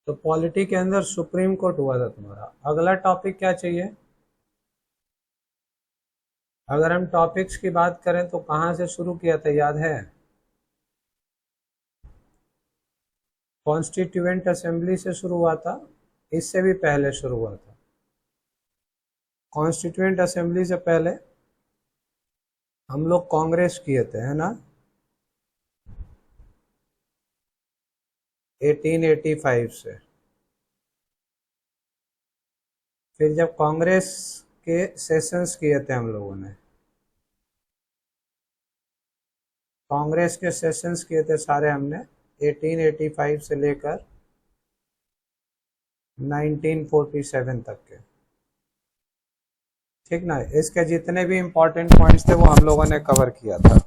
तो पॉलिटी के अंदर सुप्रीम कोर्ट हुआ था तुम्हारा। अगला टॉपिक क्या चाहिए? अगर हम टॉपिक्स की बात करें तो कहाँ से शुरू किया था, याद है? कॉन्स्टिट्यूएंट असेंबली से शुरू हुआ था, इससे भी पहले शुरू हुआ था। कॉन्स्टिट्यूएंट असेंबली से पहले हम लोग कांग्रेस किए थे, है ना? 1885 से। फिर जब कांग्रेस के सेशंस किए थे हम लोगों ने, कांग्रेस के सेशंस किए थे सारे हमने 1885 से लेकर 1947 तक के। ठीक ना? इसके जितने भी इंपॉर्टेंट पॉइंट्स थे वो हम लोगों ने कवर किया था।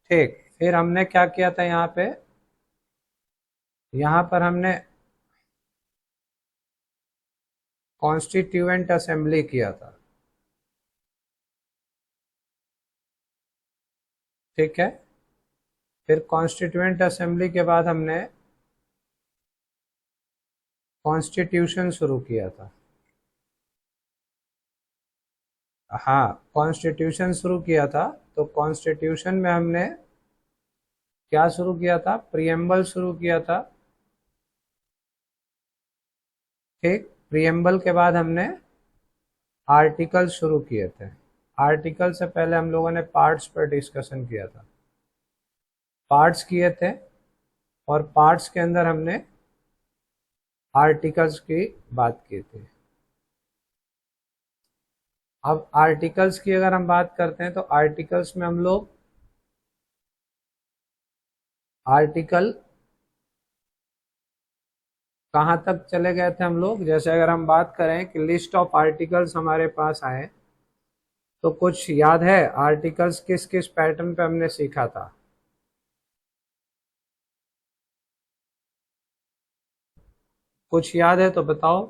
ठीक, फिर हमने क्या किया था यहाँ पे? यहाँ पर हमने कॉन्स्टिट्यूएंट असेंबली किया था। ठीक है, फिर कॉन्स्टिट्यूएंट असेंबली के बाद हमने कॉन्स्टिट्यूशन शुरू किया था। हाँ, कॉन्स्टिट्यूशन शुरू किया था। तो कॉन्स्टिट्यूशन में हमने क्या शुरू किया था? प्रियम्बल शुरू किया था। ठीक, प्रियम्बल के बाद हमने आर्टिकल शुरू किए थे। आर्टिकल से पहले हम लोगों ने पार्ट्स पर डिस्कशन किया था। पार्ट्स किए थे और पार्ट्स के अंदर हमने आर्टिकल्स की बात की थी। अब आर्टिकल्स की अगर हम बात करते हैं तो आर्टिकल्स में हम लोग आर्टिकल कहाँ तक चले गए थे हम लोग? जैसे अगर हम बात करें कि लिस्ट ऑफ आर्टिकल्स हमारे पास आए, तो कुछ याद है आर्टिकल्स किस किस पैटर्न पे हमने सीखा था? कुछ याद है तो बताओ।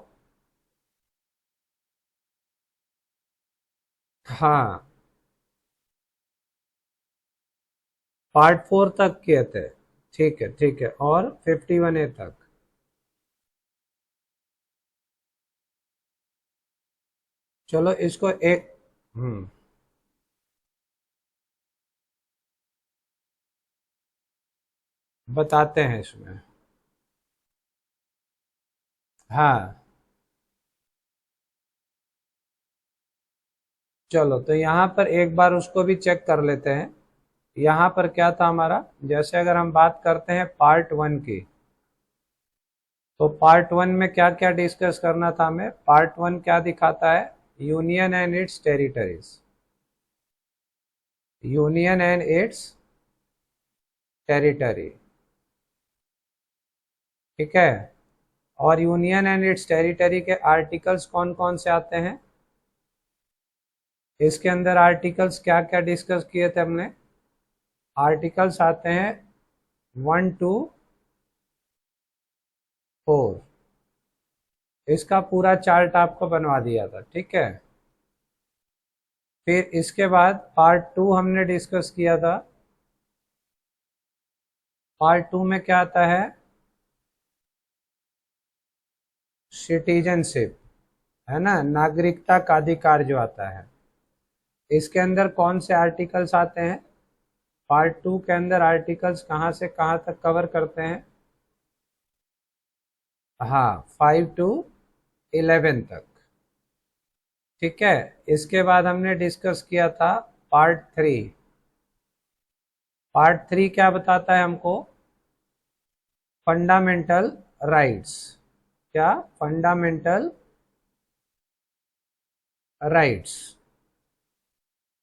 हाँ, पार्ट 4 तक किए थे। ठीक है, ठीक है, और 51A तक। चलो इसको एक बताते हैं इसमें। हाँ, चलो तो यहाँ पर एक बार उसको भी चेक कर लेते हैं। यहाँ पर क्या था हमारा? जैसे अगर हम बात करते हैं पार्ट 1 की, तो पार्ट 1 में क्या क्या डिस्कस करना था हमें? पार्ट 1 क्या दिखाता है? Union and it's territories. Union and it's territory. ठीक है, और यूनियन एंड इट्स टेरिटरी के आर्टिकल्स कौन कौन से आते हैं? इसके अंदर आर्टिकल्स क्या क्या डिस्कस किए थे हमने? आर्टिकल्स आते हैं 1 to 4। इसका पूरा चार्ट आपको बनवा दिया था। ठीक है, फिर इसके बाद पार्ट 2 हमने डिस्कस किया था। पार्ट 2 में क्या आता है? सिटीजनशिप, है ना? नागरिकता का अधिकार जो आता है। इसके अंदर कौन से आर्टिकल्स आते हैं? पार्ट 2 के अंदर आर्टिकल्स कहाँ से कहाँ तक कवर करते हैं? हाँ, 5 to 11 तक। ठीक है, इसके बाद हमने डिस्कस किया था पार्ट 3। पार्ट 3 क्या बताता है हमको? Fundamental rights. क्या? Fundamental rights.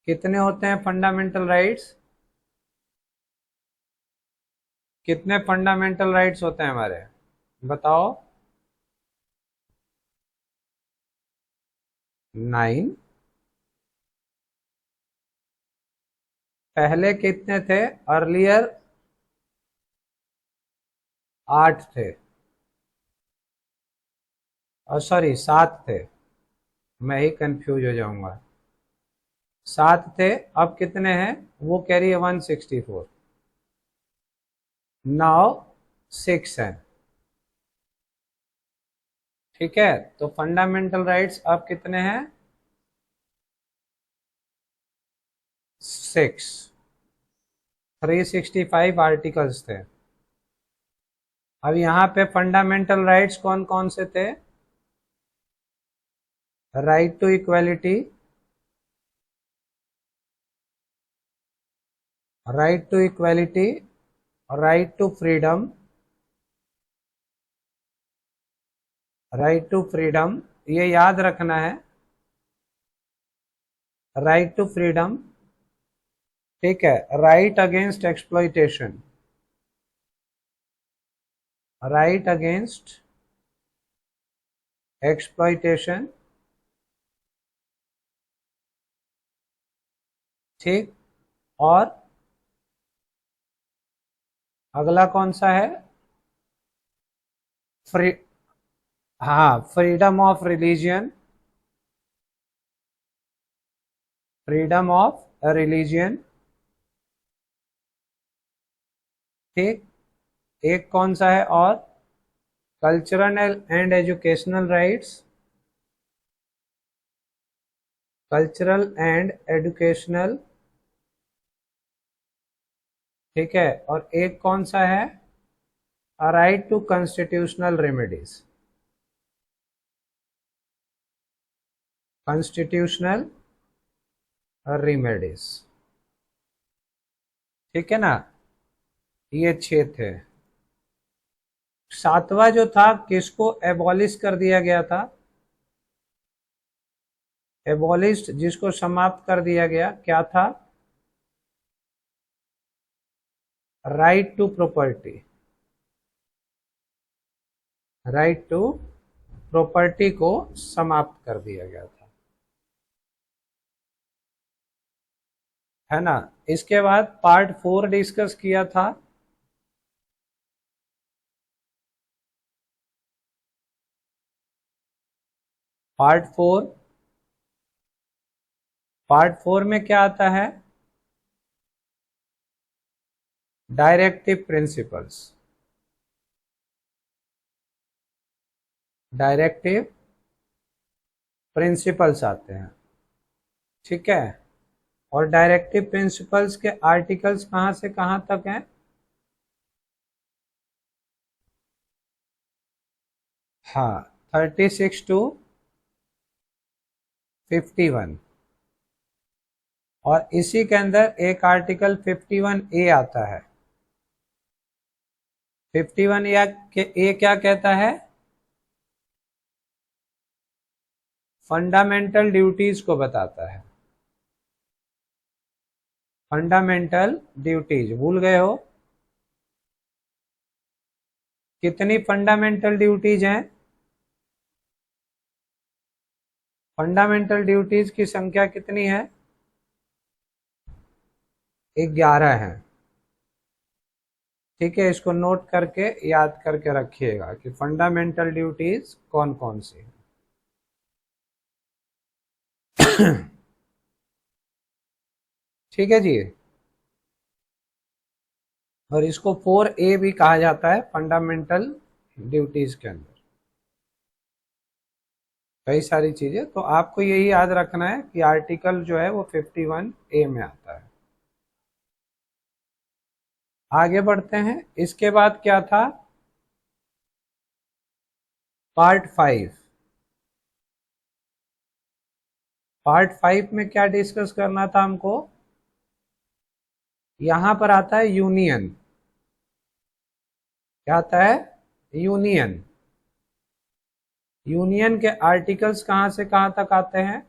कितने होते हैं फंडामेंटल राइट्स? कितने फंडामेंटल राइट्स होते हैं हमारे? बताओ। 9। पहले कितने थे? अर्लियर 8 थे, और सॉरी 7 थे। मैं ही कंफ्यूज हो जाऊंगा। 7 थे, अब कितने हैं? वो कह रही है 164, नाउ 6 है। ठीक है, तो फंडामेंटल राइट्स अब कितने हैं? 6। 365 आर्टिकल्स थे। अब यहाँ पे फंडामेंटल राइट्स कौन कौन से थे? Right to equality, right to equality, right to freedom, right to freedom, ये याद रखना है, राइट टू फ्रीडम। ठीक है, right against exploitation, right against exploitation. ठीक, और अगला कौन सा है? फ्री, हाँ, freedom of religion, freedom of religion. ठीक, एक कौन सा है और? Cultural and educational rights, cultural and educational. ठीक है, और एक कौन सा है? Right to constitutional remedies, constitutional remedies. ठीक है ना, ये 6 थे। सातवां जो था, किसको एबॉलिश कर दिया गया था? एबॉलिश, जिसको समाप्त कर दिया गया, क्या था? Right to property, right to property को समाप्त कर दिया गया था, है ना। इसके बाद पार्ट 4 डिस्कस किया था। पार्ट 4, पार्ट 4 में क्या आता है? डायरेक्टिव प्रिंसिपल्स, डायरेक्टिव प्रिंसिपल्स आते हैं। ठीक है, और डायरेक्टिव प्रिंसिपल्स के आर्टिकल्स कहां से कहां तक हैं? हाँ, 36 टू 51। और इसी के अंदर एक आर्टिकल 51A आता है। 51 या ए क्या कहता है? फंडामेंटल ड्यूटीज को बताता है। फंडामेंटल ड्यूटीज भूल गए हो? कितनी फंडामेंटल ड्यूटीज हैं? फंडामेंटल ड्यूटीज की संख्या कितनी है? 11 है। ठीक है, इसको नोट करके याद करके रखिएगा कि फंडामेंटल ड्यूटीज कौन कौन सी है। ठीक है जी, और इसको 4A भी कहा जाता है फंडामेंटल ड्यूटीज के अंदर। कई सारी चीजें, तो आपको यही याद रखना है कि आर्टिकल जो है वो 51A में आता है। आगे बढ़ते हैं, इसके बाद क्या था? पार्ट 5। पार्ट 5 में क्या डिस्कस करना था हमको? यहां पर आता है यूनियन। क्या आता है? यूनियन। यूनियन के आर्टिकल्स कहां से कहां तक आते हैं?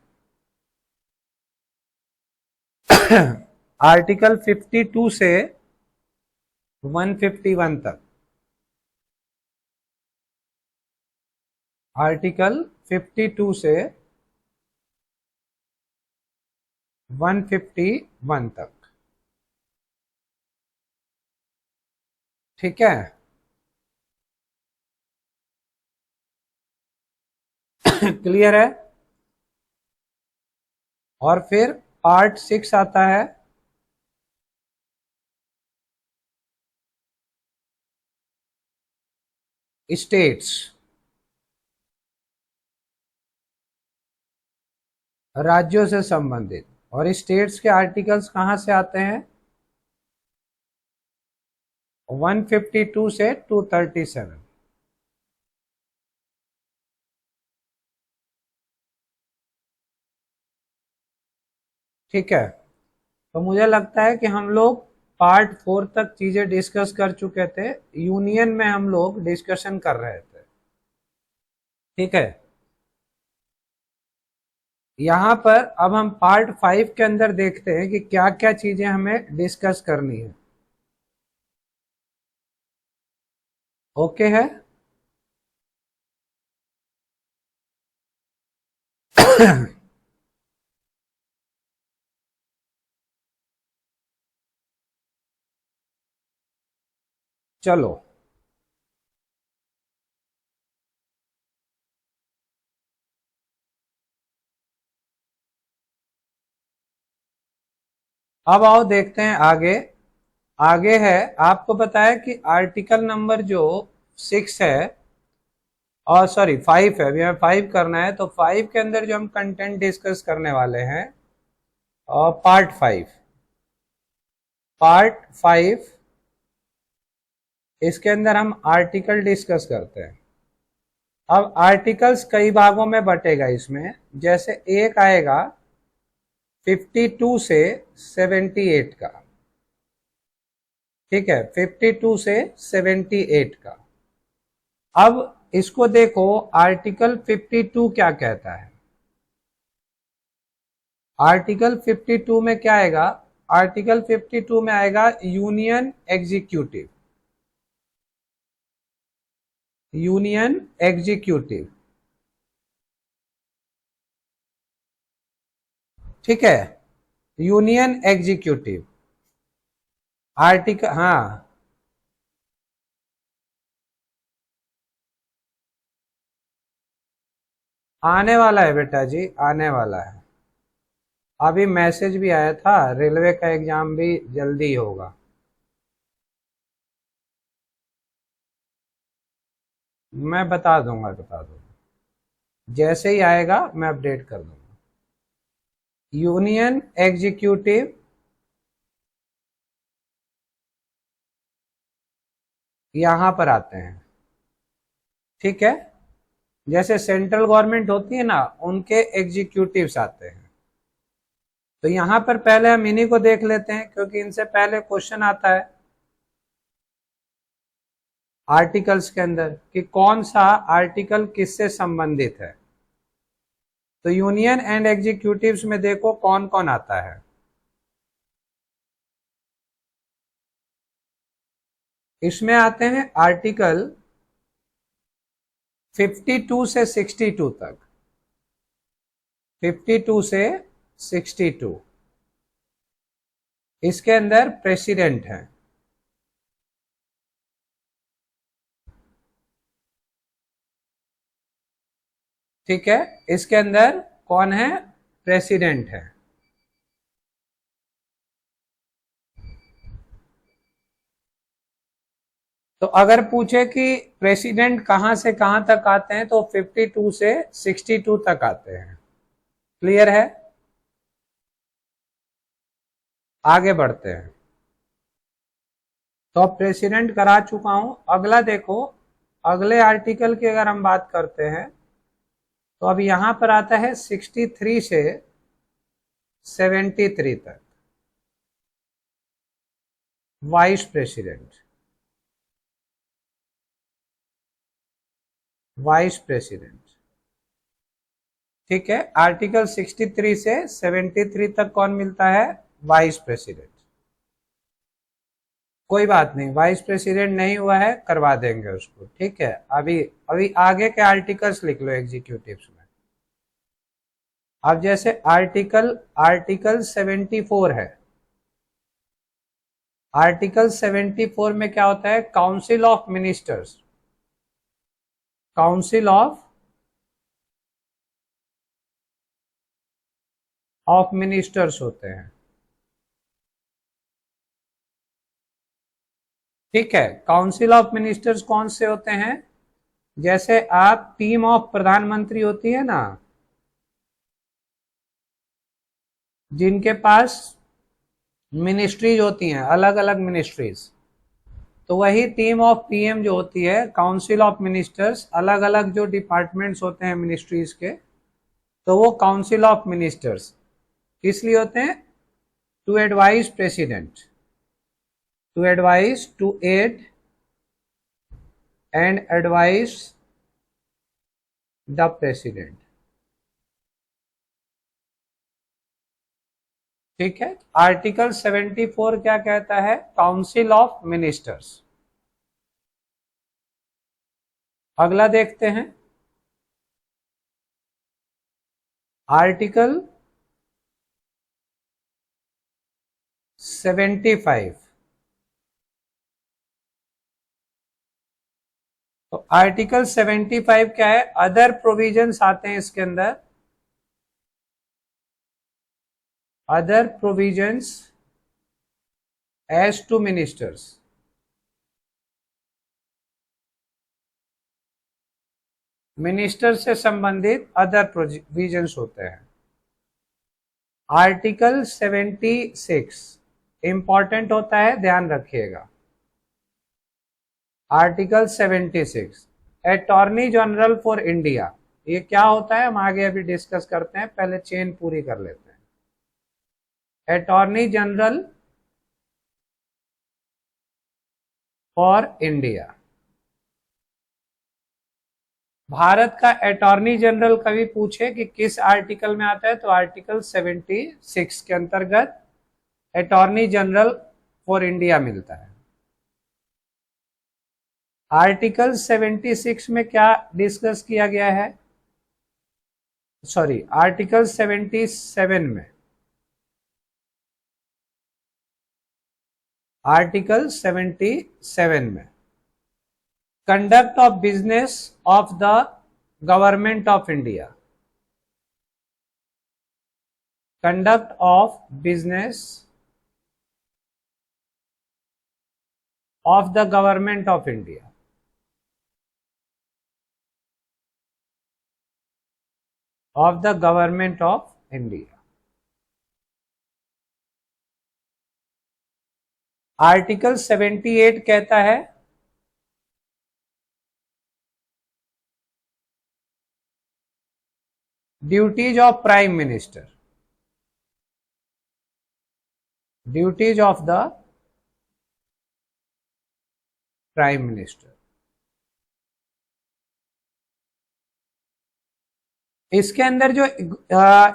आर्टिकल 52 से 151 तक। आर्टिकल 52 से 151 तक। ठीक है, क्लियर है? और फिर पार्ट 6 आता है स्टेट्स, राज्यों से संबंधित। और स्टेट्स के आर्टिकल्स कहां से आते हैं? 152 से 237। ठीक है, तो मुझे लगता है कि हम लोग पार्ट 4 तक चीजें डिस्कस कर चुके थे। यूनियन में हम लोग डिस्कशन कर रहे थे। ठीक है, यहां पर अब हम पार्ट 5 के अंदर देखते हैं कि क्या क्या चीजें हमें डिस्कस करनी है। ओके है? चलो, अब आओ देखते हैं आगे। आगे है, आपको पता है कि आर्टिकल नंबर जो 6 है, और सॉरी 5 है, अभी हमें 5 करना है, तो 5 के अंदर जो हम कंटेंट डिस्कस करने वाले हैं, और पार्ट 5 इसके अंदर हम आर्टिकल डिस्कस करते हैं। अब आर्टिकल्स कई भागों में बटेगा इसमें। जैसे एक आएगा 52 से 78 का। ठीक है, 52 से 78 का। अब इसको देखो, आर्टिकल 52 क्या कहता है। आर्टिकल 52 में क्या आएगा? आर्टिकल 52 में आएगा यूनियन एग्जीक्यूटिव। यूनियन एग्जीक्यूटिव, ठीक है, यूनियन एग्जीक्यूटिव आर्टिकल। हाँ, आने वाला है बेटा जी, आने वाला है। अभी मैसेज भी आया था, रेलवे का एग्जाम भी जल्दी होगा। मैं बता दूंगा, जैसे ही आएगा मैं अपडेट कर दूंगा। यूनियन एग्जीक्यूटिव यहां पर आते हैं। ठीक है, जैसे सेंट्रल गवर्नमेंट होती है ना, उनके एग्जीक्यूटिव्स आते हैं। तो यहां पर पहले हम इन्हीं को देख लेते हैं, क्योंकि इनसे पहले क्वेश्चन आता है आर्टिकल्स के अंदर कि कौन सा आर्टिकल किससे संबंधित है। तो यूनियन एंड एग्जीक्यूटिव्स में देखो कौन कौन आता है। इसमें आते हैं आर्टिकल 52 से 62 तक। 52 से 62 इसके अंदर प्रेसिडेंट है। ठीक है, इसके अंदर कौन है? प्रेसिडेंट है। तो अगर पूछे कि प्रेसिडेंट कहां से कहां तक आते हैं, तो 52 से 62 तक आते हैं। क्लियर है? आगे बढ़ते हैं। तो अब प्रेसिडेंट करा चुका हूं। अगला देखो, अगले आर्टिकल की अगर हम बात करते हैं, तो अब यहां पर आता है 63 से 73 तक वाइस प्रेसिडेंट। वाइस प्रेसिडेंट, ठीक है, आर्टिकल 63 से 73 तक कौन मिलता है? Vice president. कोई बात नहीं, वाइस प्रेसिडेंट नहीं हुआ है, करवा देंगे उसको। ठीक है, अभी अभी आगे के आर्टिकल्स लिख लो एग्जीक्यूटिव्स में। अब जैसे आर्टिकल आर्टिकल 74 है। आर्टिकल 74 में क्या होता है? Council of ministers. Council of of ministers होते हैं। ठीक है, काउंसिल ऑफ मिनिस्टर्स कौन से होते हैं? जैसे आप टीम ऑफ प्रधानमंत्री होती है ना, जिनके पास मिनिस्ट्रीज होती हैं, अलग अलग मिनिस्ट्रीज, तो वही टीम ऑफ पीएम जो होती है, काउंसिल ऑफ मिनिस्टर्स, अलग अलग जो डिपार्टमेंट्स होते हैं मिनिस्ट्रीज के, तो वो काउंसिल ऑफ मिनिस्टर्स किस लिए होते हैं? To advise president, to advise, to aid and advise the president. ठीक है, आर्टिकल 74 क्या कहता है? Council of ministers. अगला देखते हैं, आर्टिकल 75। तो आर्टिकल 75 क्या है? अदर प्रोविजंस आते हैं इसके अंदर, other provisions as to ministers. Minister से संबंधित अदर प्रोविजंस होते हैं। आर्टिकल 76 इंपॉर्टेंट होता है, ध्यान रखिएगा। Article 76 attorney general for India, ये क्या होता है हम आगे अभी डिस्कस करते हैं, पहले चेन पूरी कर लेते हैं। Attorney general for India, Bharat का अटॉर्नी जनरल कभी पूछे कि किस आर्टिकल में आता है, तो आर्टिकल 76 के अंतर्गत अटॉर्नी जनरल फॉर इंडिया मिलता है। आर्टिकल 76 में क्या डिस्कस किया गया है? सॉरी, आर्टिकल 77 में, आर्टिकल 77 में conduct of business of the government of India, conduct of business of the government of India, of the government of India. Article 78 कहता है duties of prime minister, duties of the prime minister. इसके अंदर जो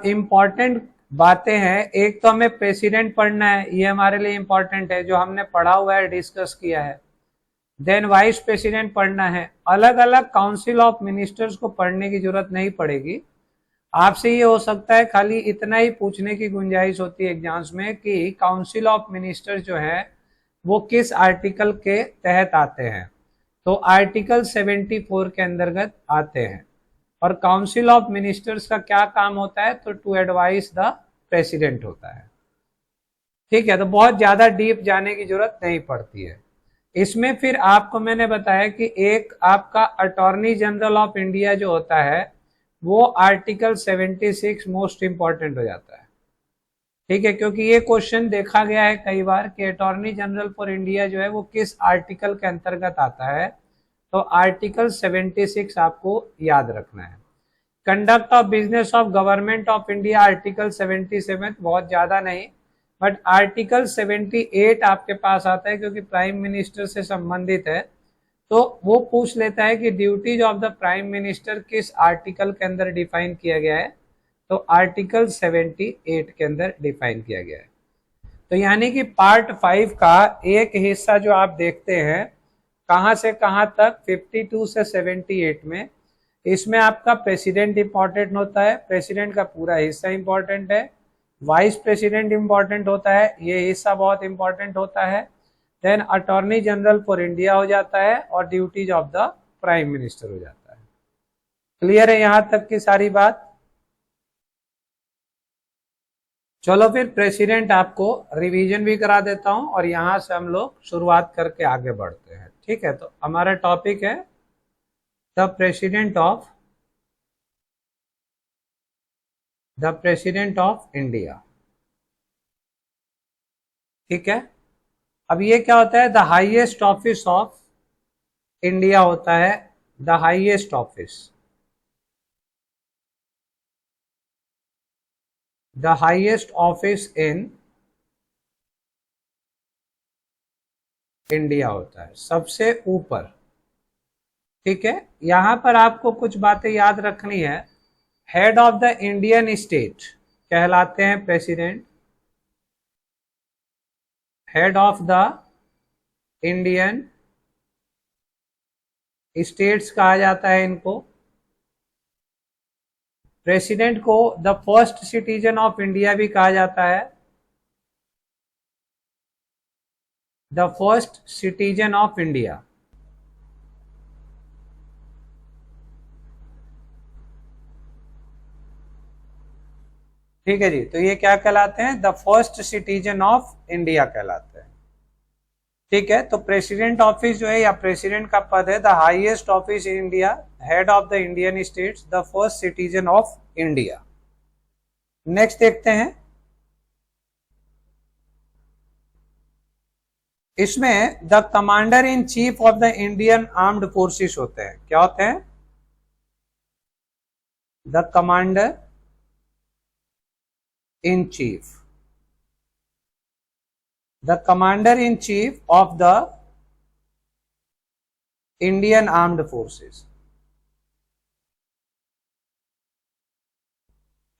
important बातें हैं, एक तो हमें प्रेसिडेंट पढ़ना है, ये हमारे लिए इंपॉर्टेंट है, जो हमने पढ़ा हुआ है, डिस्कस किया है। देन वाइस प्रेसिडेंट पढ़ना है। अलग अलग काउंसिल ऑफ मिनिस्टर्स को पढ़ने की जरूरत नहीं पड़ेगी। आपसे ये हो सकता है खाली इतना ही पूछने की गुंजाइश होती है एग्जाम्स में कि काउंसिल ऑफ मिनिस्टर्स जो है वो किस आर्टिकल के तहत आते हैं, तो आर्टिकल 74 के अंतर्गत आते हैं। और काउंसिल ऑफ मिनिस्टर्स का क्या काम होता है, तो टू एडवाइस द प्रेसिडेंट होता है। ठीक है, तो बहुत ज्यादा डीप जाने की जरूरत नहीं पड़ती है इसमें। फिर आपको मैंने बताया कि एक आपका अटॉर्नी जनरल ऑफ इंडिया जो होता है वो आर्टिकल 76 मोस्ट इंपॉर्टेंट हो जाता है। ठीक है, क्योंकि ये क्वेश्चन देखा गया है कई बार कि अटॉर्नी जनरल फॉर इंडिया जो है वो किस आर्टिकल के अंतर्गत आता है, तो आर्टिकल 76 आपको याद रखना है। Conduct of business of government of India article 77, बहुत ज्यादा नहीं, बट आर्टिकल 78 आपके पास आता है क्योंकि प्राइम मिनिस्टर से संबंधित है, तो वो पूछ लेता है कि duties of the prime minister किस आर्टिकल के अंदर डिफाइन किया गया है, तो आर्टिकल 78 के अंदर डिफाइन किया गया है। तो यानी कि पार्ट 5 का एक हिस्सा जो आप देखते हैं कहां से कहां तक, 52 से 78 में, इसमें आपका प्रेसिडेंट इंपॉर्टेंट होता है, प्रेसिडेंट का पूरा हिस्सा इंपॉर्टेंट है, वाइस प्रेसिडेंट इंपॉर्टेंट होता है, ये हिस्सा बहुत इंपॉर्टेंट होता है, then attorney general for India हो जाता है और duties of the prime minister हो जाता है। क्लियर है यहां तक की सारी बात? चलो फिर प्रेसिडेंट आपको रिवीजन भी करा देता हूं और यहां से हम लोग शुरुआत करके आगे बढ़ते हैं। ठीक है, तो हमारा टॉपिक है द प्रेसिडेंट ऑफ इंडिया। ठीक है, अब ये क्या होता है? The highest office of India होता है, the highest office, the highest office in India होता है, सबसे ऊपर। ठीक है, यहां पर आपको कुछ बातें याद रखनी है। Head of the Indian state कहलाते हैं president, head of the Indian states कहा जाता है इनको। प्रेसिडेंट को the first citizen of India भी कहा जाता है, the first citizen of India. ठीक है जी, तो ये क्या कहलाते हैं? The first citizen of India कहलाते हैं। ठीक है, तो प्रेसिडेंट ऑफिस जो है या प्रेसिडेंट का पद है the highest office in India, head of the Indian states, the first citizen of India. Next देखते हैं, इसमें the commander in chief of the Indian armed forces होते हैं। क्या होते हैं? The commander in chief, the commander in chief of the Indian armed forces,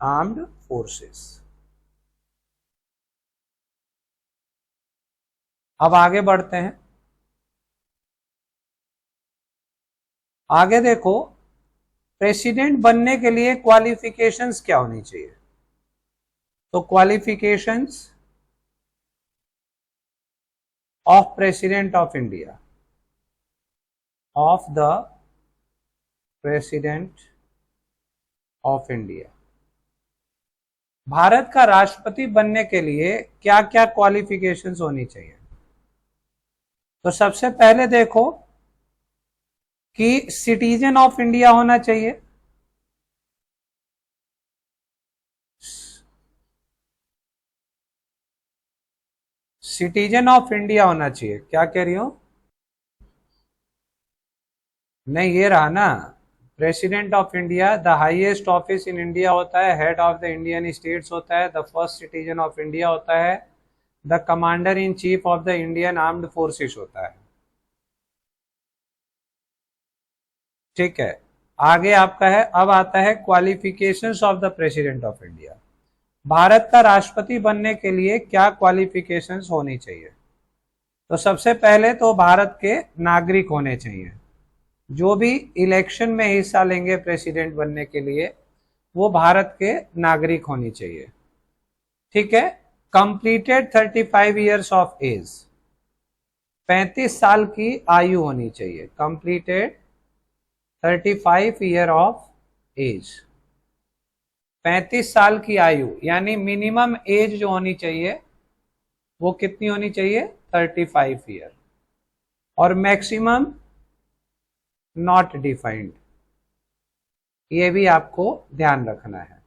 armed forces। अब आगे बढ़ते हैं। आगे देखो, प्रेसिडेंट बनने के लिए क्वालिफिकेशंस क्या होनी चाहिए? तो qualifications of president of India, of the president of India, Bharat का राष्ट्रपति बनने के लिए क्या क्या क्वालिफिकेशंस होनी चाहिए? तो सबसे पहले देखो कि सिटीजन ऑफ इंडिया होना चाहिए, सिटीजन ऑफ इंडिया होना चाहिए। क्या कह रही हो? नहीं, ये रहा ना, president of India the highest office in India होता है, head of the Indian states होता है, the first citizen of India होता है, the commander in chief of the Indian armed forces होता है। ठीक है, आगे आपका है, अब आता है qualifications of the president of India. Bharat का राष्ट्रपति बनने के लिए क्या क्वालिफिकेशंस होनी चाहिए? तो सबसे पहले तो भारत के नागरिक होने चाहिए। जो भी इलेक्शन में हिस्सा लेंगे प्रेसिडेंट बनने के लिए वो भारत के नागरिक होनी चाहिए। ठीक है, कंप्लीटेड 35 ईयर्स ऑफ एज, 35 साल की आयु होनी चाहिए, कंप्लीटेड 35 ईयर ऑफ एज, 35 साल की आयु, यानी मिनिमम एज जो होनी चाहिए वो कितनी होनी चाहिए? 35 ईयर, और मैक्सिमम नॉट डिफाइंड, ये भी आपको ध्यान रखना है।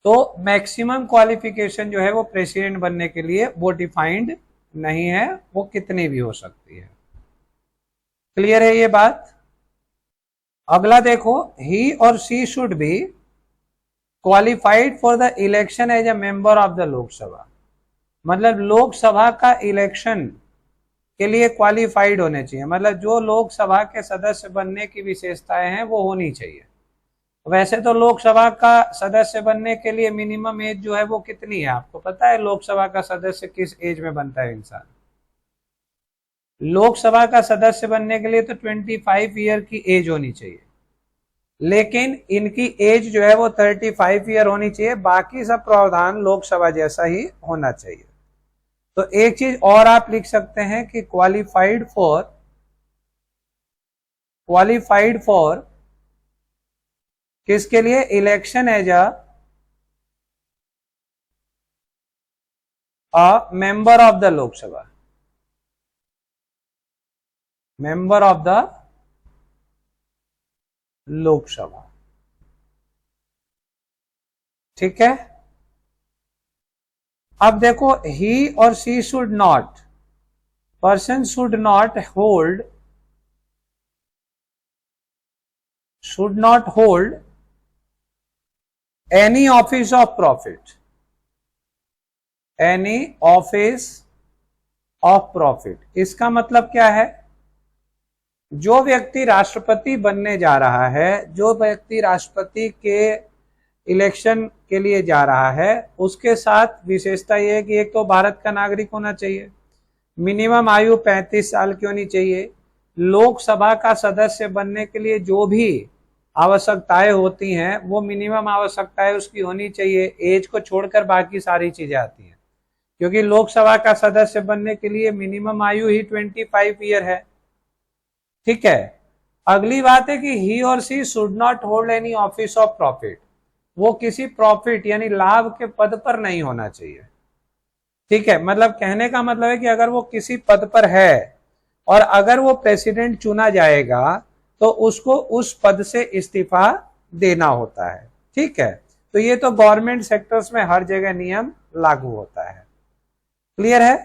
तो मैक्सिमम क्वालिफिकेशन जो है वो प्रेसिडेंट बनने के लिए वो डिफाइंड नहीं है, वो कितनी भी हो सकती है। क्लियर है ये बात? अगला देखो, ही और she should be qualified for the election as a member of the Lok Sabha, मतलब लोकसभा का इलेक्शन के लिए क्वालिफाइड होने चाहिए, मतलब जो लोकसभा के सदस्य बनने की विशेषताएं हैं वो होनी चाहिए। वैसे तो लोकसभा का सदस्य बनने के लिए मिनिमम एज जो है वो कितनी है? आपको पता है लोकसभा का सदस्य किस एज में बनता है इंसान? लोकसभा का सदस्य बनने के लिए तो 25 ईयर की एज होनी चाहिए, लेकिन इनकी एज जो है वो 35 ईयर होनी चाहिए। बाकी सब प्रावधान लोकसभा जैसा ही होना चाहिए। तो एक चीज और आप लिख सकते हैं कि क्वालिफाइड फॉर किसके लिए? Election a member of the Lok Sabha, member of the Lok Sabha, ठीक है। अब देखो ही और she should not, person should not hold, should not hold any office of profit, any office of profit। इसका मतलब क्या है, जो व्यक्ति राष्ट्रपति बनने जा रहा है, जो व्यक्ति राष्ट्रपति के इलेक्शन के लिए जा रहा है, उसके साथ विशेषता यह है कि एक तो भारत का नागरिक होना चाहिए, मिनिमम आयु 35 साल की होनी चाहिए, लोकसभा का सदस्य बनने के लिए जो भी आवश्यकताएं होती हैं वो मिनिमम आवश्यकताएं उसकी होनी चाहिए, एज को छोड़कर बाकी सारी चीजें आती हैं, क्योंकि लोकसभा का सदस्य बनने के लिए मिनिमम आयु ही 25 ईयर है, ठीक है। अगली बात है कि he or she should not hold any office of profit, वो किसी प्रॉफिट यानी लाभ के पद पर नहीं होना चाहिए, ठीक है। मतलब कहने का मतलब है कि अगर वो किसी पद पर है और अगर वो प्रेसिडेंट चुना जाएगा तो उसको उस पद से इस्तीफा देना होता है, ठीक है। तो ये तो गवर्नमेंट सेक्टर्स में हर जगह नियम लागू होता है, क्लियर है।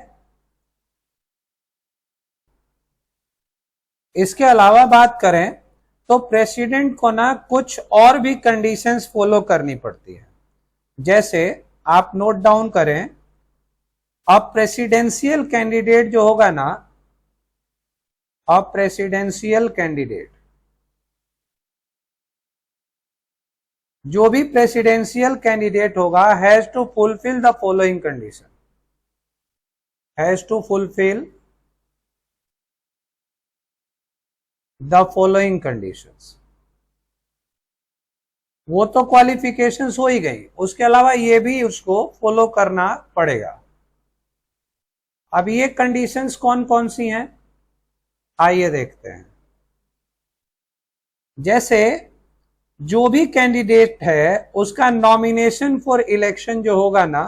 इसके अलावा बात करें तो प्रेसिडेंट को ना कुछ और भी कंडीशंस फॉलो करनी पड़ती है, जैसे आप नोट डाउन करें, अब प्रेसिडेंशियल कैंडिडेट जो होगा ना, अब प्रेसिडेंशियल कैंडिडेट, जो भी प्रेसिडेंशियल कैंडिडेट होगा has to fulfil the following condition, has to fulfil the following conditions. वो तो क्वालिफिकेशंस हो ही गई, उसके अलावा ये भी उसको फॉलो करना पड़ेगा। अब ये कंडीशंस कौन कौन सी हैं, आइए देखते हैं। जैसे जो भी कैंडिडेट है उसका नॉमिनेशन फॉर इलेक्शन जो होगा ना,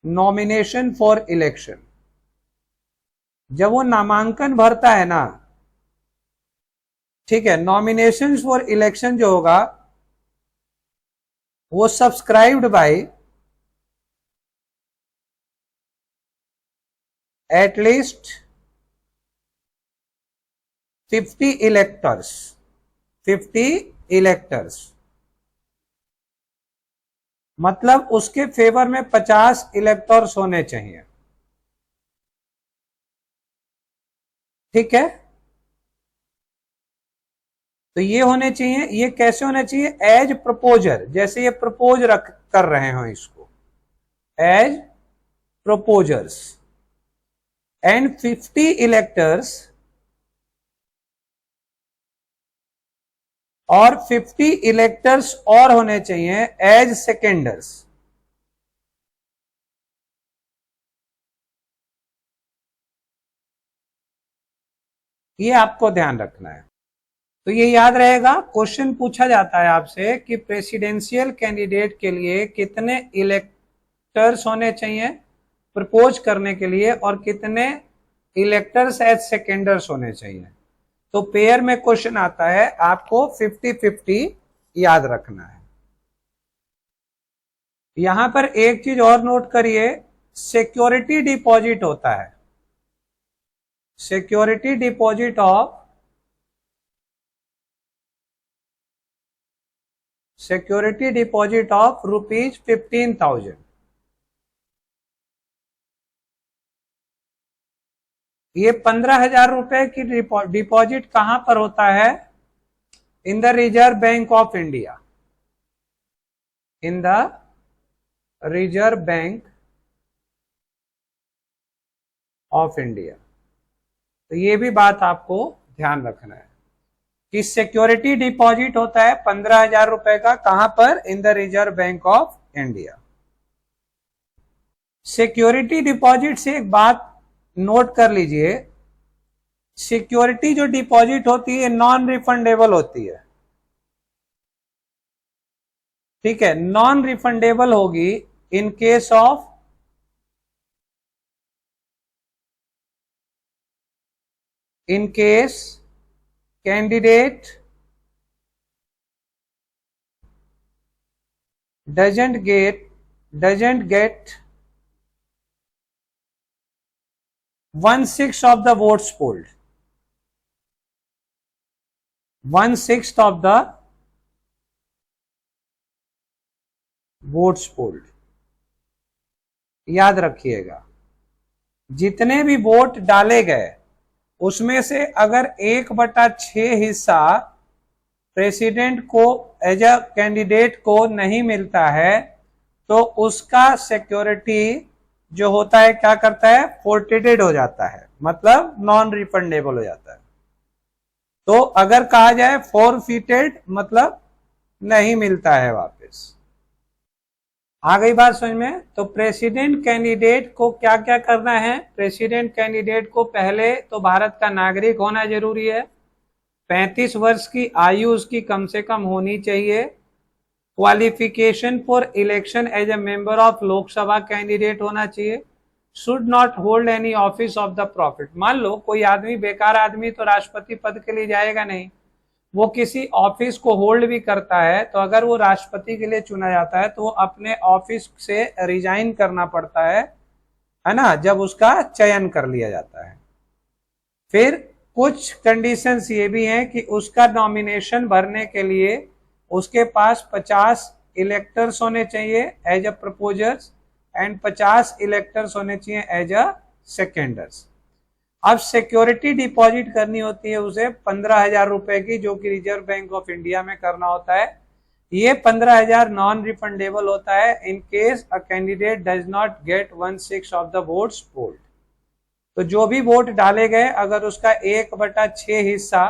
नॉमिनेशन फॉर इलेक्शन, जब वो नामांकन भरता है ना, ठीक है, नॉमिनेशन फॉर इलेक्शन जो होगा वो subscribed by at least 50 electors, 50 electors, मतलब उसके फेवर में 50 इलेक्टर्स होने चाहिए, ठीक है। तो ये होने चाहिए, ये कैसे होने चाहिए, एज प्रपोजर, जैसे ये प्रपोज कर रहे हो इसको, एज प्रपोजर्स, एंड 50 इलेक्टर्स, और 50 इलेक्टर्स और होने चाहिए एज सेकेंडर्स, ये आपको ध्यान रखना है। तो ये याद रहेगा, क्वेश्चन पूछा जाता है आपसे कि प्रेसिडेंशियल कैंडिडेट के लिए कितने इलेक्टर्स होने चाहिए प्रपोज करने के लिए और कितने इलेक्टर्स एज सेकेंडर्स होने चाहिए। तो पेयर में क्वेश्चन आता है, आपको 50-50 याद रखना है। यहां पर एक चीज और नोट करिए, सिक्योरिटी डिपॉजिट होता है, security deposit of, security deposit of ₹15,000। ये 15,000 रुपए की डिपॉजिट कहां पर होता है, in the reserve bank of India, in the reserve bank of India. तो ये भी बात आपको ध्यान रखना है कि सिक्योरिटी डिपॉजिट होता है 15,000 रुपए का, कहां पर, in the reserve bank of India. Security deposit से एक बात नोट कर लीजिए, सिक्योरिटी जो डिपॉजिट होती है नॉन रिफंडेबल होती है, ठीक है, नॉन रिफंडेबल होगी, in case of candidate doesn't get 1/6 of the votes polled, 1/6 of the votes polled। याद रखिएगा, जितने भी वोट डाले गए उसमें से अगर 1/6 हिस्सा प्रेसिडेंट को एज अ कैंडिडेट को नहीं मिलता है तो उसका सिक्योरिटी जो होता है क्या करता है, फोर्टिडेड हो जाता है, मतलब नॉन रिफंडेबल हो जाता है। तो अगर कहा जाए फॉरफिटेड, मतलब नहीं मिलता है वापस। आ गई बात समझ में? तो प्रेसिडेंट कैंडिडेट को क्या क्या करना है? प्रेसिडेंट कैंडिडेट को पहले तो भारत का नागरिक होना जरूरी है, 35 वर्ष की आयु उसकी कम से कम होनी चाहिए, qualification for election as a member of Lok Sabha candidate होना चाहिए, should not hold any office of the profit. मान लो कोई आदमी, बेकार आदमी तो राष्ट्रपति पद के लिए जाएगा नहीं, वो किसी ऑफिस को होल्ड भी करता है, तो अगर वो राष्ट्रपति के लिए चुना जाता है तो वो अपने ऑफिस से रिजाइन करना पड़ता है ना, जब उसका चयन कर लिया जाता है। फिर कुछ कंडीशंस ये भी हैं कि उसका नॉमिनेशन भरने के लिए उसके पास 50 इलेक्टर्स होने चाहिए as a proposers and 50 electors होने चाहिए एज अ सेकेंडर्स। अब सिक्योरिटी डिपॉजिट करनी होती है उसे 15,000 रुपए की, जो कि रिजर्व बैंक ऑफ इंडिया में करना होता है। ये 15,000 नॉन रिफंडेबल होता है in case a candidate does not gate 1/6 of the votes polled. तो जो भी वोट डाले गए अगर उसका 1/6 हिस्सा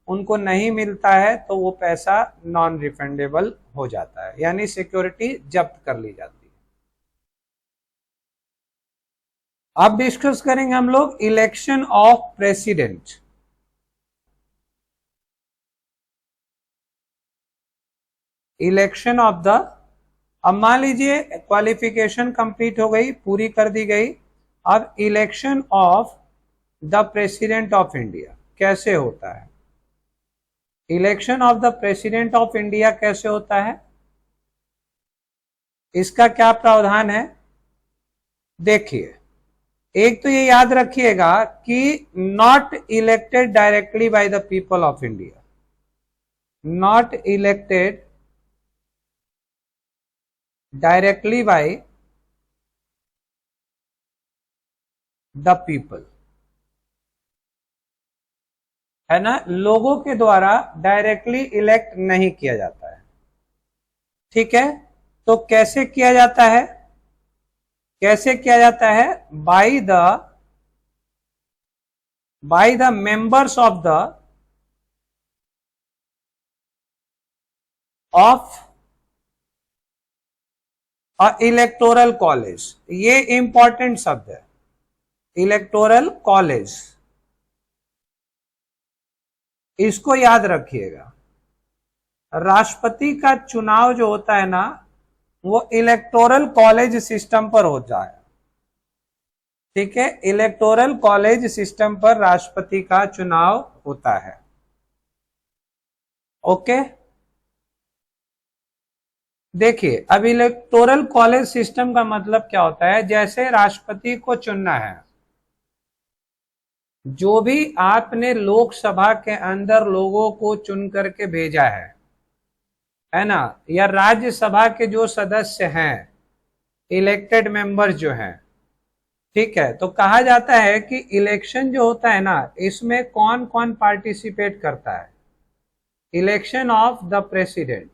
उनको नहीं मिलता है तो वो पैसा नॉन रिफंडेबल हो जाता है, यानी सिक्योरिटी जब्त कर ली जाती है। अब डिस्कस करेंगे हम लोग election of president. Election of the, अब मान लीजिए क्वालिफिकेशन कंप्लीट हो गई, पूरी कर दी गई। अब election of the president of India कैसे होता है? Election of the president of India कैसे होता है, इसका क्या प्रावधान है? देखिए, एक तो ये याद रखिएगा कि not elected directly by the people of India, not elected directly by the people, है ना, लोगों के द्वारा डायरेक्टली इलेक्ट नहीं किया जाता है। ठीक है, तो कैसे किया जाता है? कैसे किया जाता है? By the members of electoral college. ये इंपॉर्टेंट शब्द है, इलेक्टोरल कॉलेज, इसको याद रखिएगा। राष्ट्रपति का चुनाव जो होता है ना, वो इलेक्टोरल कॉलेज सिस्टम पर होता है। ठीक है, इलेक्टोरल कॉलेज सिस्टम पर राष्ट्रपति का चुनाव होता है। ओके, देखिए, अब इलेक्टोरल कॉलेज सिस्टम का मतलब क्या होता है? जैसे राष्ट्रपति को चुनना है, जो भी आपने लोकसभा के अंदर लोगों को चुन करके भेजा है ना, या राज्यसभा के जो सदस्य हैं, इलेक्टेड मेंबर्स जो हैं, ठीक है, तो कहा जाता है कि इलेक्शन जो होता है ना, इसमें कौन कौन पार्टिसिपेट करता है? Election of the president,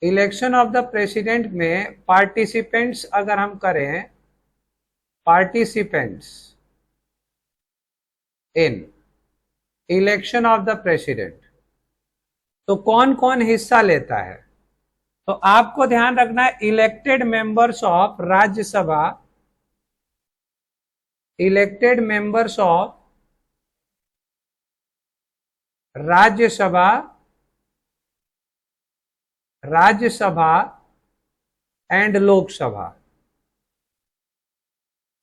election of the president में पार्टिसिपेंट्स अगर हम करें, participants in election of the president, तो कौन कौन हिस्सा लेता है? तो आपको ध्यान रखना है, elected members of Rajya Sabha, elected members of Rajya Sabha, Rajya Sabha and Lok Sabha.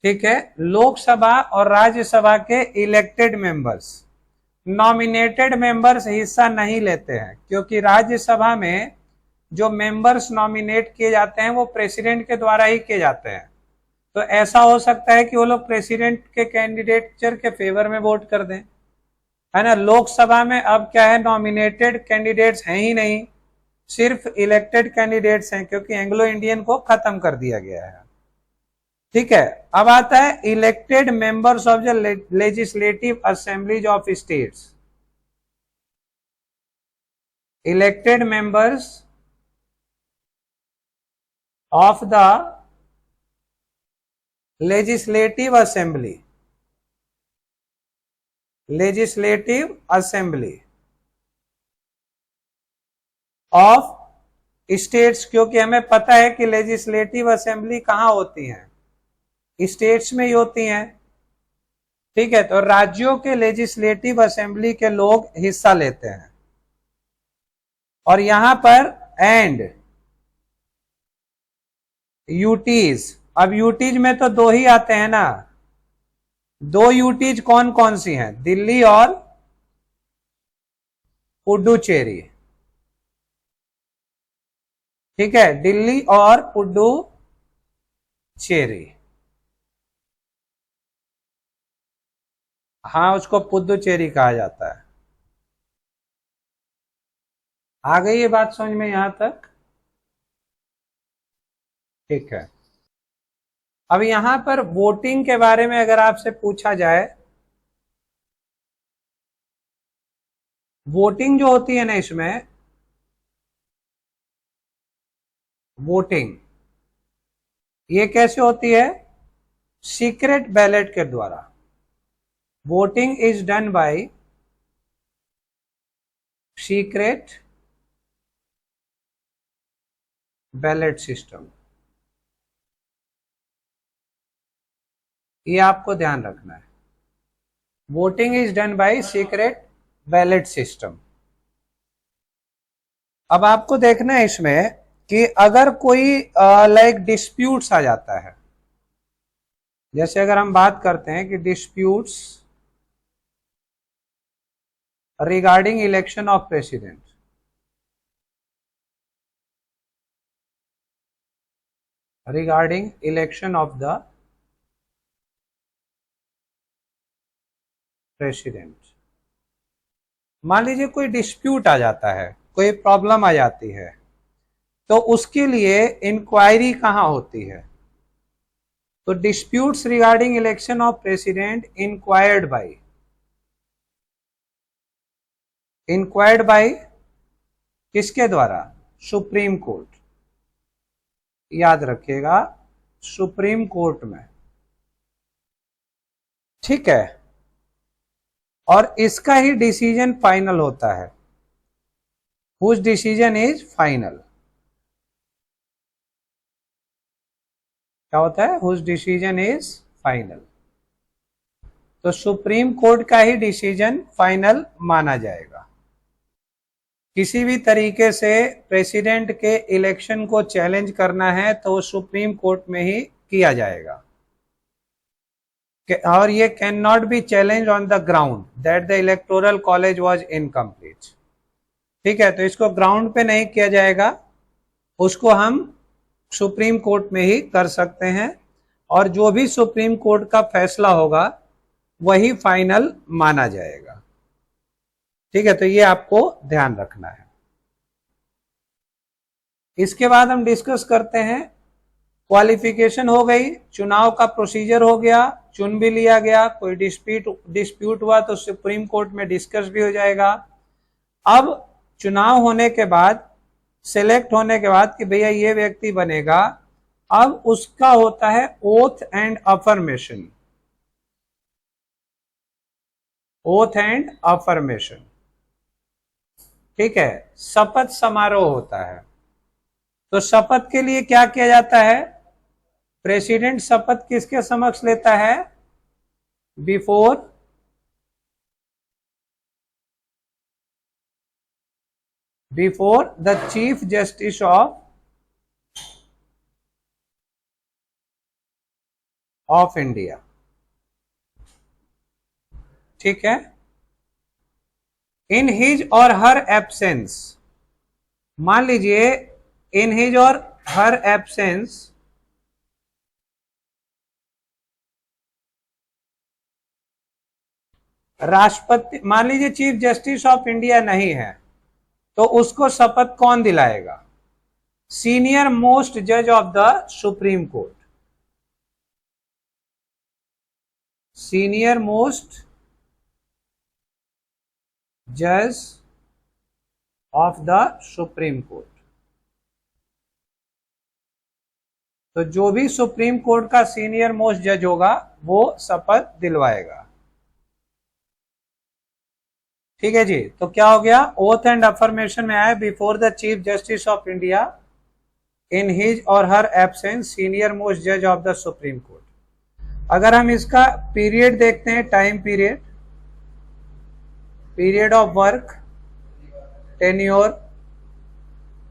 ठीक है, लोकसभा और राज्यसभा के इलेक्टेड मेंबर्स, नॉमिनेटेड मेंबर्स हिस्सा नहीं लेते हैं, क्योंकि राज्यसभा में जो मेंबर्स नॉमिनेट किए जाते हैं वो प्रेसिडेंट के द्वारा ही किए जाते हैं। तो ऐसा हो सकता है कि वो लोग प्रेसिडेंट के कैंडिडेचर के फेवर में वोट कर दें, है ना। लोकसभा में अब क्या है, नॉमिनेटेड कैंडिडेट्स हैं ही नहीं, सिर्फ इलेक्टेड कैंडिडेट्स हैं, क्योंकि एंग्लो इंडियन को खत्म कर दिया गया है। ठीक है, अब आता है elected members of the legislative assemblies of states. Elected members of the legislative assembly, legislative assembly of states, क्योंकि हमें पता है कि लेजिस्लेटिव असेंबली कहां होती है, स्टेट्स में ही होती हैं। ठीक है, तो राज्यों के लेजिस्लेटिव असेंबली के लोग हिस्सा लेते हैं। और यहां पर एंड यूटीज, अब यूटीज में तो दो ही आते हैं ना, दो यूटीज कौन कौन सी हैं, दिल्ली और पुडुचेरी। ठीक है, दिल्ली और पुडुचेरी, हाँ उसको पुडुचेरी कहा जाता है। आ गई ये बात समझ में यहां तक? ठीक है, अब यहां पर वोटिंग के बारे में अगर आपसे पूछा जाए, वोटिंग जो होती है ना, इसमें वोटिंग ये कैसे होती है, सीक्रेट बैलेट के द्वारा। Voting is done by secret ballot system, ये आपको ध्यान रखना है। Voting is done by secret ballot system. अब आपको देखना है इसमें कि अगर कोई लाइक डिस्प्यूट्स आ जाता है, जैसे अगर हम बात करते हैं कि disputes regarding election of president, regarding election of the president, मान लीजिए कोई डिस्प्यूट आ जाता है, कोई प्रॉब्लम आ जाती है, तो उसके लिए इंक्वायरी कहां होती है, तो disputes regarding election of president inquired by किसके द्वारा, सुप्रीम कोर्ट, याद रखिएगा, सुप्रीम कोर्ट में। ठीक है, और इसका ही डिसीजन फाइनल होता है, हुज डिसीजन इज फाइनल, क्या होता है, हुज डिसीजन इज फाइनल। तो सुप्रीम कोर्ट का ही डिसीजन फाइनल माना जाएगा। किसी भी तरीके से प्रेसिडेंट के इलेक्शन को चैलेंज करना है तो वो सुप्रीम कोर्ट में ही किया जाएगा, और ये can not be challenge on the ground that the electoral college was incomplete. ठीक है, तो इसको ग्राउंड पे नहीं किया जाएगा, उसको हम सुप्रीम कोर्ट में ही कर सकते हैं, और जो भी सुप्रीम कोर्ट का फैसला होगा वही फाइनल माना जाएगा। ठीक है, तो ये आपको ध्यान रखना है। इसके बाद हम डिस्कस करते हैं, क्वालिफिकेशन हो गई, चुनाव का प्रोसीजर हो गया, चुन भी लिया गया, कोई डिस्प्यूट हुआ तो सुप्रीम कोर्ट में डिस्कस भी हो जाएगा। अब चुनाव होने के बाद, सिलेक्ट होने के बाद कि भैया ये व्यक्ति बनेगा, अब उसका होता है oath and affirmation, oath and affirmation. ठीक है, शपथ समारोह होता है। तो शपथ के लिए क्या किया जाता है, प्रेसिडेंट शपथ किसके समक्ष लेता है, before the chief justice of of India. ठीक है, इन हिज और हर एब्सेंस, मान लीजिए इन हिज और हर एब्सेंस राष्ट्रपति, मान लीजिए चीफ जस्टिस ऑफ इंडिया नहीं है, तो उसको शपथ कौन दिलाएगा? सीनियर मोस्ट जज of the supreme court. Senior most जज ऑफ द सुप्रीम कोर्ट। तो जो भी सुप्रीम कोर्ट का सीनियर मोस्ट जज होगा वो शपथ दिलवाएगा। ठीक है जी, तो क्या हो गया? ओथ एंड अफर्मेशन में आया, before the chief justice of India in his और हर एब्सेंस सीनियर मोस्ट जज ऑफ द सुप्रीम कोर्ट। अगर हम इसका पीरियड देखते हैं, time period, period of work, tenure,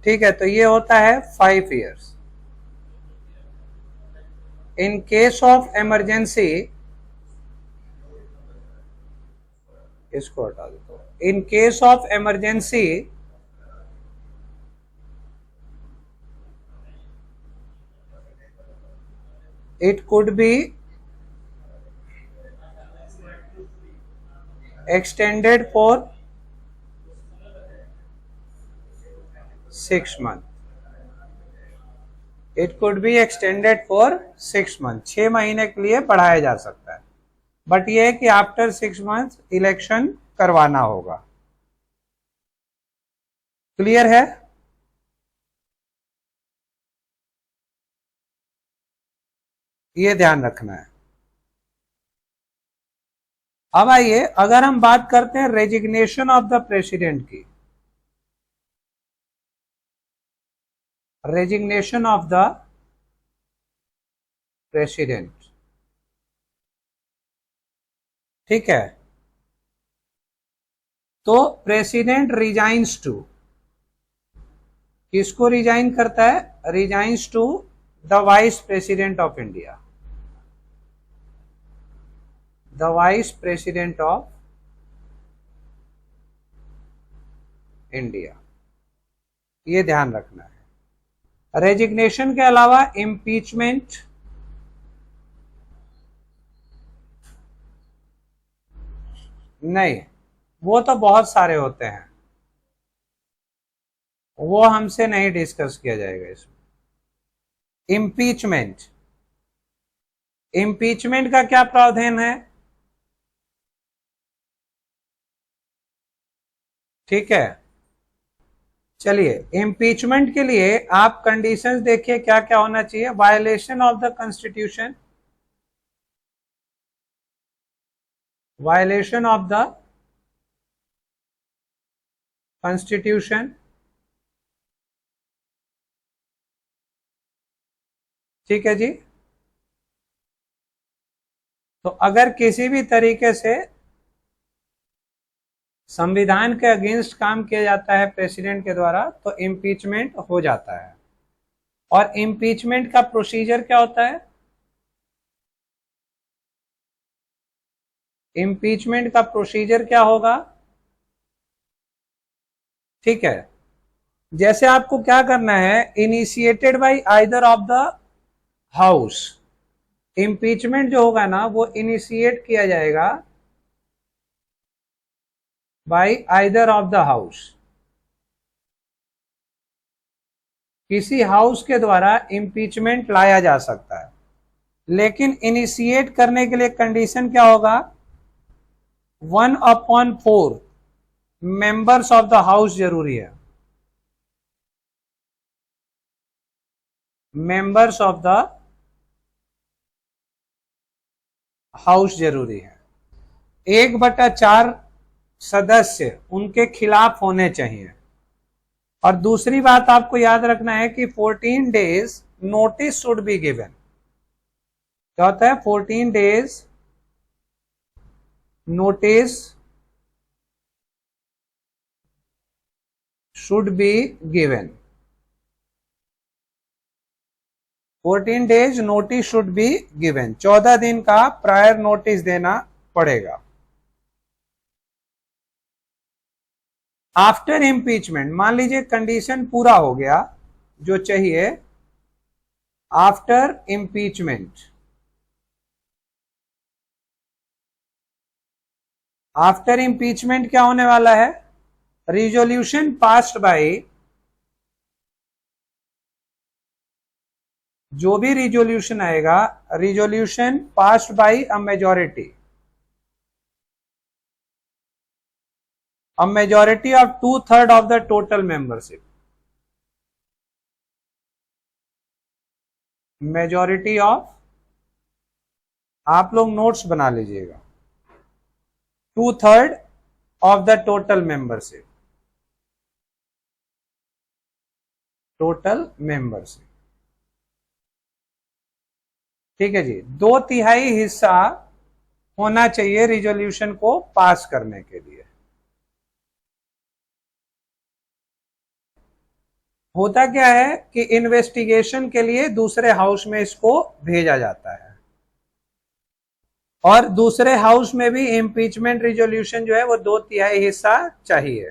ठीक है, तो ये होता है 5 years। In case of emergency, इसको हटा देता हूं, in case of emergency it could be extended for 6 months। It could be extended for 6 months। 6 महीने के लिए बढ़ाया जा सकता है, बट ये है कि आफ्टर 6 months इलेक्शन करवाना होगा। क्लियर है? ये ध्यान रखना है। अब आइए, अगर हम बात करते हैं रेजिग्नेशन ऑफ द प्रेसिडेंट की, रेजिग्नेशन ऑफ द प्रेसिडेंट, ठीक है, तो प्रेसिडेंट रिजाइन्स टू, किसको रिजाइन करता है? Resigns to the vice president of India, the vice president of India. ये ध्यान रखना है। रेजिग्नेशन के अलावा इम्पीचमेंट, नहीं, वो तो बहुत सारे होते हैं, वो हमसे नहीं डिस्कस किया जाएगा इसमें। इम्पीचमेंट, इम्पीचमेंट का क्या प्रावधान है? ठीक है, चलिए, इम्पीचमेंट के लिए आप कंडीशंस देखिए क्या क्या होना चाहिए। Violation of the constitution, violation of the constitution, ठीक है जी। तो अगर किसी भी तरीके से संविधान के अगेंस्ट काम किया जाता है प्रेसिडेंट के द्वारा, तो इम्पीचमेंट हो जाता है। और इम्पीचमेंट का प्रोसीजर क्या होता है? इम्पीचमेंट का प्रोसीजर क्या होगा? ठीक है, जैसे आपको क्या करना है, initiated by either of the house. Impeachment जो होगा ना, वो इनिशिएट किया जाएगा bye either of the house, किसी हाउस के द्वारा इम्पीचमेंट लाया जा सकता है। लेकिन इनिशिएट करने के लिए कंडीशन क्या होगा? 1/4 मेंबर्स ऑफ द हाउस जरूरी है, मेंबर्स ऑफ द हाउस जरूरी है। 1/4 सदस्य उनके खिलाफ होने चाहिए। और दूसरी बात आपको याद रखना है कि 14 days notice should be given. क्या होता है? 14 days notice should be given. 14 days notice should be given, 14 दिन का प्रायर नोटिस देना पड़ेगा। आफ्टर इम्पीचमेंट, मान लीजिए कंडीशन पूरा हो गया जो चाहिए, आफ्टर इम्पीचमेंट, आफ्टर इम्पीचमेंट क्या होने वाला है, रिजोल्यूशन पास्ड बाय, जो भी रिजोल्यूशन आएगा, resolution passed by a majority, a majority of 2/3 of the total membership, majority of, आप लोग नोट्स बना लीजिएगा, 2/3 of the total membership, total membership, ठीक है जी, 2/3 हिस्सा होना चाहिए रिजोल्यूशन को पास करने के लिए। होता क्या है कि इन्वेस्टिगेशन के लिए दूसरे हाउस में इसको भेजा जाता है, और दूसरे हाउस में भी इम्पीचमेंट रिजोल्यूशन जो है वो 2/3 हिस्सा चाहिए,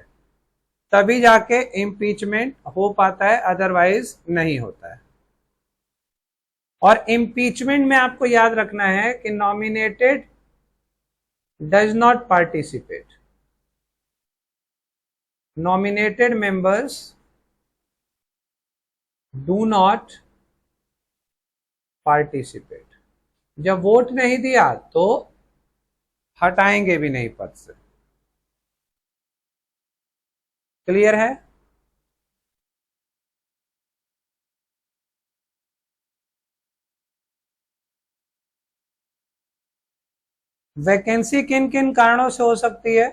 तभी जाके इम्पीचमेंट हो पाता है, अदरवाइज नहीं होता है। और इम्पीचमेंट में आपको याद रखना है कि nominated does not participate, nominated members do not participate, जब वोट नहीं दिया तो हटाएंगे भी नहीं पद से। क्लियर है? वैकेंसी किन किन कारणों से हो सकती है,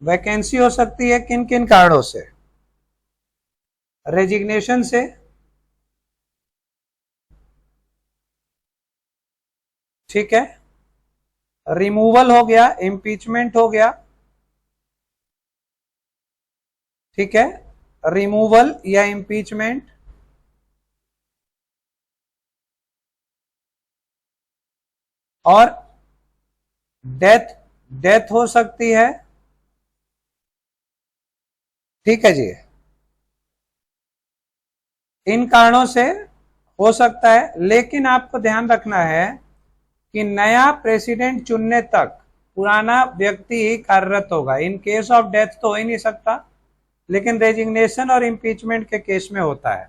वैकेंसी हो सकती है किन किन कारणों से, रेजिग्नेशन से, ठीक है, रिमूवल हो गया, इम्पीचमेंट हो गया, ठीक है, रिमूवल या इम्पीचमेंट, और डेथ, डेथ हो सकती है, ठीक है जी, इन कारणों से हो सकता है। लेकिन आपको ध्यान रखना है कि नया प्रेसिडेंट चुनने तक पुराना व्यक्ति ही कार्यरत होगा। इन केस ऑफ डेथ तो हो ही नहीं सकता, लेकिन रेजिग्नेशन और इम्पीचमेंट के केस में होता है,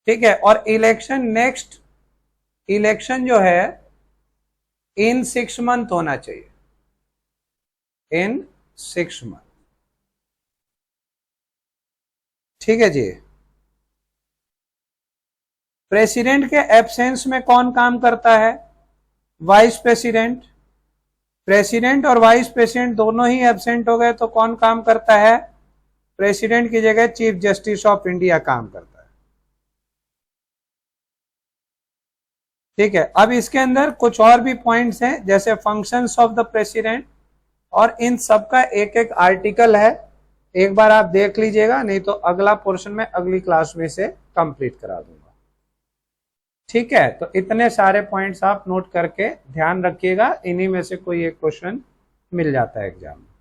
ठीक है। और इलेक्शन, नेक्स्ट इलेक्शन जो है इन 6 मंथ होना चाहिए, इन 6 मंथ, ठीक है जी। प्रेसिडेंट के एब्सेंस में कौन काम करता है, वाइस प्रेसिडेंट। प्रेसिडेंट और वाइस प्रेसिडेंट दोनों ही एब्सेंट हो गए तो कौन काम करता है, प्रेसिडेंट की जगह चीफ जस्टिस ऑफ इंडिया काम करता है, ठीक है। अब इसके अंदर कुछ और भी पॉइंट्स हैं, जैसे फंक्शंस ऑफ द प्रेसिडेंट, और इन सब का एक एक आर्टिकल है, एक बार आप देख लीजिएगा, नहीं तो अगला पोर्शन में अगली क्लास में से कंप्लीट करा दूंगा, ठीक है। तो इतने सारे पॉइंट्स आप नोट करके ध्यान रखिएगा, इन्हीं में से कोई एक क्वेश्चन मिल जाता है एग्जाम में।